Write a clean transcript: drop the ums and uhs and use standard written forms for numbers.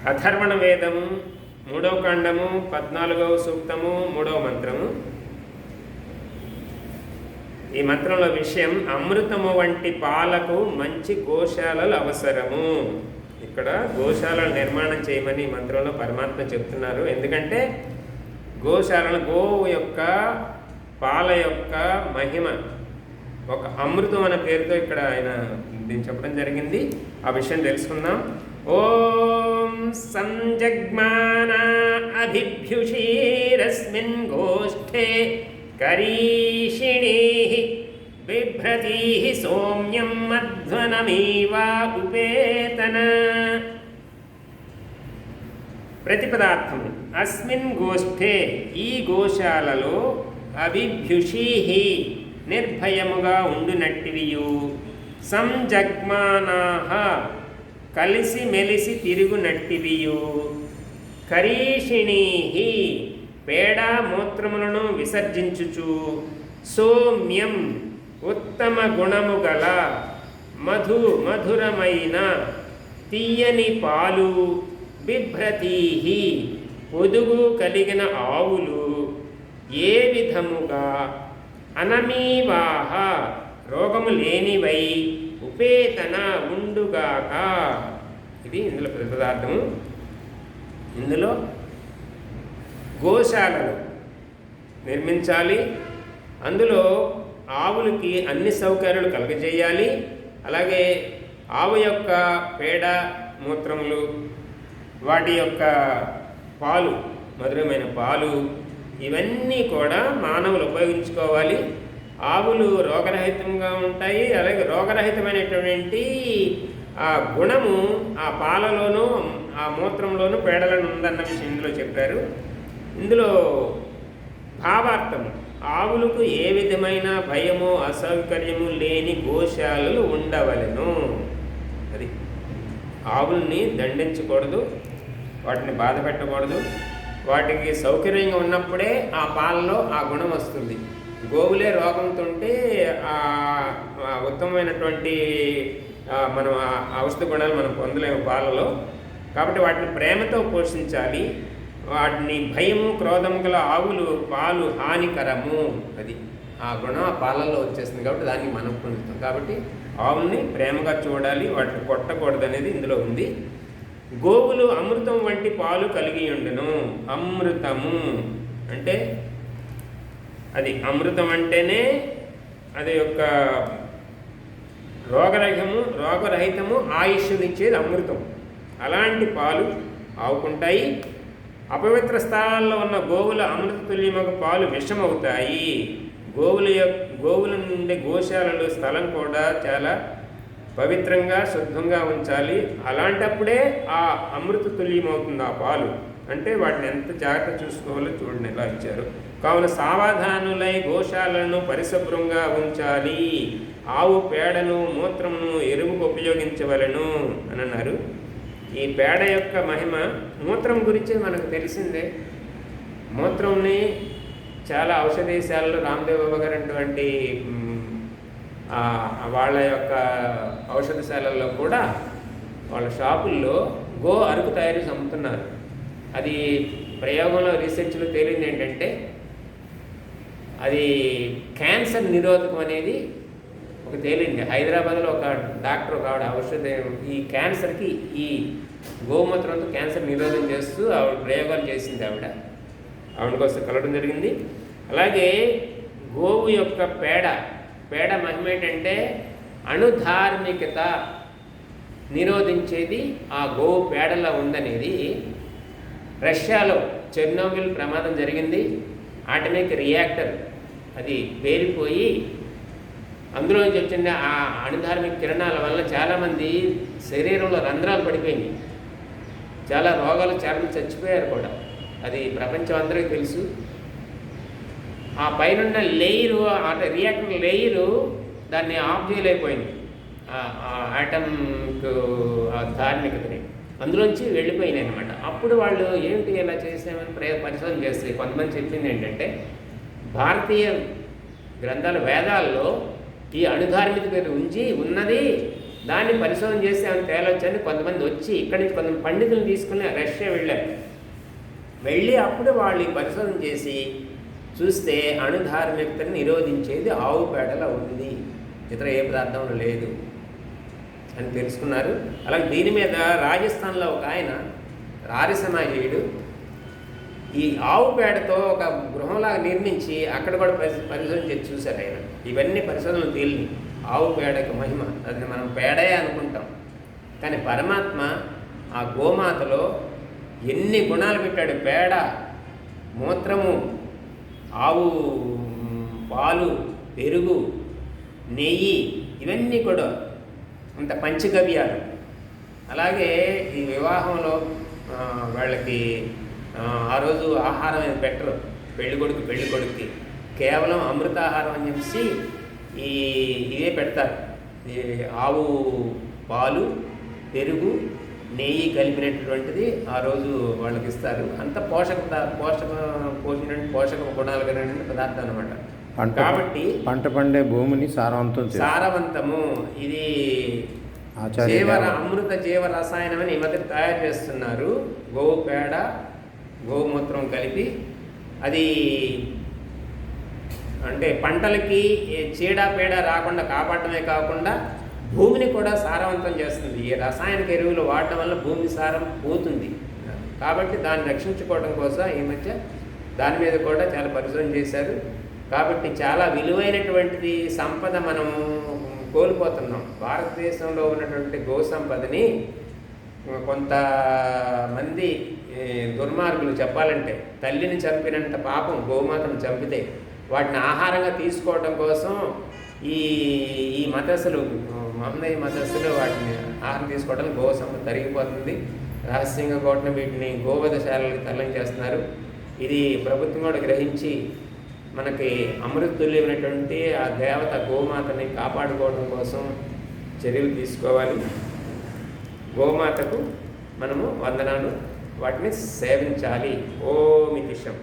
అథర్వణ వేదము 3వ ఖండము 14వ సూక్తము 3వ మంత్రము. ఈ మంత్రంలో విషయం అమృతము వంటి పాలకు మంచి గోశాలలు అవసరము. ఇక్కడ గోశాలలు నిర్మాణం చేయమని ఈ మంత్రంలో పరమాత్మ చెప్తున్నారు. ఎందుకంటే గోశాలను గోవు యొక్క పాల యొక్క మహిమ ఒక అమృతం అనే పేరుతో ఇక్కడ ఆయన దీన్ని చెప్పడం జరిగింది. ఆ విషయం తెలుసుకుందాం. ఓం సంజగ్మాన అభిభ్యుషీరస్మిన్ గోష్ఠే కరీషిణీ బిభ్రతీ సౌమ్యం మధ్వనమీవా ఉపేతన. ప్రతిపదార్థం అస్మిన్ గోష్ఠే ఈ గోశాలలో అభిభ్యుషీ నిర్భయముగా ఉండునట్టివియు సంజగ్మానాః కలిసి మెలిసి తిరుగునట్టివియు కరీషిణీః పేడ మూత్రములను విసర్జించుచు సౌమ్యం ఉత్తమ గుణము గల మధురమైన తీయని పాలు బిభ్రతీః పొదుగు కలిగిన ఆవులు ఏ విధముగా అనమీవాహ రోగము లేనివై ఉపేతన ఉండుగాక. ఇది ఇందులో ప్రతిపదార్థము. ఇందులో గోశాలను నిర్మించాలి, అందులో ఆవులకి అన్ని సౌకర్యాలు కలుగజేయాలి, అలాగే ఆవు యొక్క పేడ మూత్రములు వాటి యొక్క పాలు మధురమైన పాలు ఇవన్నీ కూడా మానవులు ఉపయోగించుకోవాలి. ఆవులు రోగరహితంగా ఉంటాయి, అలాగే రోగరహితమైనటువంటి ఆ గుణము ఆ పాలలోనూ ఆ మూత్రంలోనూ పేడలను ఉందన్న విషయం ఇందులో చెప్పారు. ఇందులో భావార్థం ఆవులకు ఏ విధమైన భయము అసౌకర్యము లేని గోశాలలు ఉండవలెను. అది ఆవుల్ని దండించకూడదు, వాటిని బాధ పెట్టకూడదు. వాటికి సౌకర్యంగా ఉన్నప్పుడే ఆ పాలలో ఆ గుణం వస్తుంది. గోవులే రోగంతో ఉంటే ఉత్తమమైనటువంటి మనం ఔషధ గుణాలు మనం పొందలేము పాలలో. కాబట్టి వాటిని ప్రేమతో పోషించాలి. వాటిని భయము క్రోధము గల ఆవులు పాలు హానికరము. అది ఆ గుణం ఆ పాలల్లో వచ్చేస్తుంది కాబట్టి దాన్ని మనం పొందుతాం. కాబట్టి ఆవుల్ని ప్రేమగా చూడాలి, వాటిని కొట్టకూడదు అనేది ఇందులో ఉంది. గోవులు అమృతం వంటి పాలు కలిగి ఉండును. అమృతము అంటే అది అమృతం అంటేనే అది యొక్క రోగరహితము ఆయుష్నిచ్చేది అమృతం. అలాంటి పాలు ఆవుకుంటాయి. అపవిత్ర స్థలాల్లో ఉన్న గోవుల అమృత తుల్యమగు పాలు విషమవుతాయి. గోవుల నుండి గోశాలలో స్థలం కూడా చాలా పవిత్రంగా శుద్ధంగా ఉంచాలి. అలాంటప్పుడే ఆ అమృత తుల్యమవుతుంది ఆ పాలు. అంటే వాటిని ఎంత జాగ్రత్త చూసుకోవాలో చూడండి ఎలా ఇచ్చారు. కావున సావధానులై గోశాలను పరిశుభ్రంగా ఉంచాలి. ఆవు పేడను మూత్రమును ఎరువుకు ఉపయోగించవలను అని అన్నారు. ఈ పేడ యొక్క మహిమ మూత్రం గురించి మనకు తెలిసిందే. మూత్రంని చాలా ఔషధేశాలలో రామదేవ్ బాబా గారు అటువంటి వాళ్ళ యొక్క ఔషధశాలల్లో కూడా వాళ్ళ షాపుల్లో గో అరుకు తయారు చేసి అమ్ముతున్నారు. అది ప్రయోగంలో రీసెర్చ్లో తేలింది ఏంటంటే అది క్యాన్సర్ నిరోధకం అనేది ఒక తేలింది. హైదరాబాద్లో ఒక డాక్టర్ ఒక ఆవిడ ఔషధం ఈ క్యాన్సర్కి ఈ గోమూత్రంతో క్యాన్సర్ నిరోధం చేస్తూ ఆవిడ ప్రయోగాలు చేసింది. ఆవిడ కోసం కలవడం జరిగింది. అలాగే గోవు యొక్క పేడ మహిమ ఏంటంటే అణుధార్మికత నిరోధించేది ఆ గోవు పేడలో ఉందనేది. రష్యాలో చెర్నోబిల్ ప్రమాదం జరిగింది. ఆటమిక్ రియాక్టర్ అది పేలిపోయి అందులోంచి వచ్చిన ఆ అణుధార్మిక కిరణాల వల్ల చాలామంది శరీరంలో రంధ్రాలు పడిపోయింది. చాలా రోగాలు చాలా చచ్చిపోయారు కూడా. అది ప్రపంచం అందరికీ తెలుసు. ఆ పైన లేయరు రియాక్టర్ లేయరు దాన్ని ఆఫ్ చేయలేకపోయింది. ఆటమిక్ ధార్మికతని అందులోంచి వెళ్ళిపోయినాయి అనమాట. అప్పుడు వాళ్ళు ఏంటి ఎలా చేసామని పరిశోధన చేస్తే కొంతమంది చెప్పింది ఏంటంటే భారతీయ గ్రంథాల వేదాల్లో ఈ అణుధార్మికత ఉన్నది దాన్ని పరిశోధన చేసి ఆమె తేలొచ్చని కొంతమంది వచ్చి ఇక్కడి నుంచి కొంతమంది పండితులను తీసుకుని రష్యా వెళ్ళారు. వెళ్ళి అప్పుడు వాళ్ళు ఈ పరిశోధన చేసి చూస్తే అణుధార్మికతను నిరోధించేది ఆవు పేడలో ఉంది, ఇతర ఏ పదార్థంలో లేదు అని తెలుసుకున్నారు. అలాగే దీని మీద రాజస్థాన్లో ఒక ఆయన రారిసమాజీయుడు ఈ ఆవు పేడతో ఒక గృహంలాగా నిర్మించి అక్కడ కూడా పరిశోధన చేసి చూశారు ఆయన. ఇవన్నీ పరిశోధనలు తేలిని ఆవు పేడకి మహిమ, అది మనం పేడే అనుకుంటాం, కానీ పరమాత్మ ఆ గోమాతలో ఎన్ని గుణాలు పెట్టాడు. పేడ, మూత్రము, ఆవు పాలు, పెరుగు, నెయ్యి, ఇవన్నీ కూడా అంత పంచగవ్యాలు. అలాగే ఈ వివాహంలో వాళ్ళకి ఆ రోజు ఆహారం ఏమి పెట్టరు, పెళ్ళికొడుకుకి కేవలం అమృతాహారం అని చెప్పి ఇవే పెడతారు. ఈ ఆవు పాలు, పెరుగు, నెయ్యి కలిపినటువంటిది ఆ రోజు వాళ్ళకి ఇస్తారు. అంత పోషక గుణాలు కలిగిన పదార్థం అనమాట. కాబట్టి పంట పండే భూమిని సారవంతము. ఇది అమృత జీవ రసాయనం అని ఈ మధ్య తయారు చేస్తున్నారు. గోవు పేడ, గోమూత్రం కలిపి అది అంటే పంటలకి చీడపేడ రాకుండా కాపాడటమే కాకుండా భూమిని కూడా సారవంతం చేస్తుంది. ఈ రసాయనిక ఎరువులు వాడటం వల్ల భూమి సారం పోతుంది. కాబట్టి దాన్ని రక్షించుకోవడం కోసం ఈ మధ్య దాని మీద కూడా చాలా పరిశోధన చేశారు. కాబట్టి చాలా విలువైనటువంటిది సంపద మనం కోల్పోతున్నాం. భారతదేశంలో ఉన్నటువంటి గో సంపదని కొంతమంది దుర్మార్గులు చెప్పాలంటే తల్లిని చంపినంత పాపం గోమాతను చంపితే వాటిని ఆహారంగా తీసుకోవడం కోసం ఈ మతస్థులు, మహమ్మదీ మతస్థులు వాటిని ఆహారం తీసుకోవడం గో సంపద తరిగిపోతుంది. రహస్యంగా కూడా వీటిని గోవధశాలకి తరలించేస్తున్నారు చేస్తున్నారు. ఇది ప్రభుత్వం కూడా గ్రహించి మనకి అమృతుల్యమైనటువంటి ఆ దేవత గోమాతని కాపాడుకోవడం కోసం చర్యలు తీసుకోవాలి. గోమాతకు మనము వందనాలు, వాటిని సేవించాలి. ఓం ఇతి శం.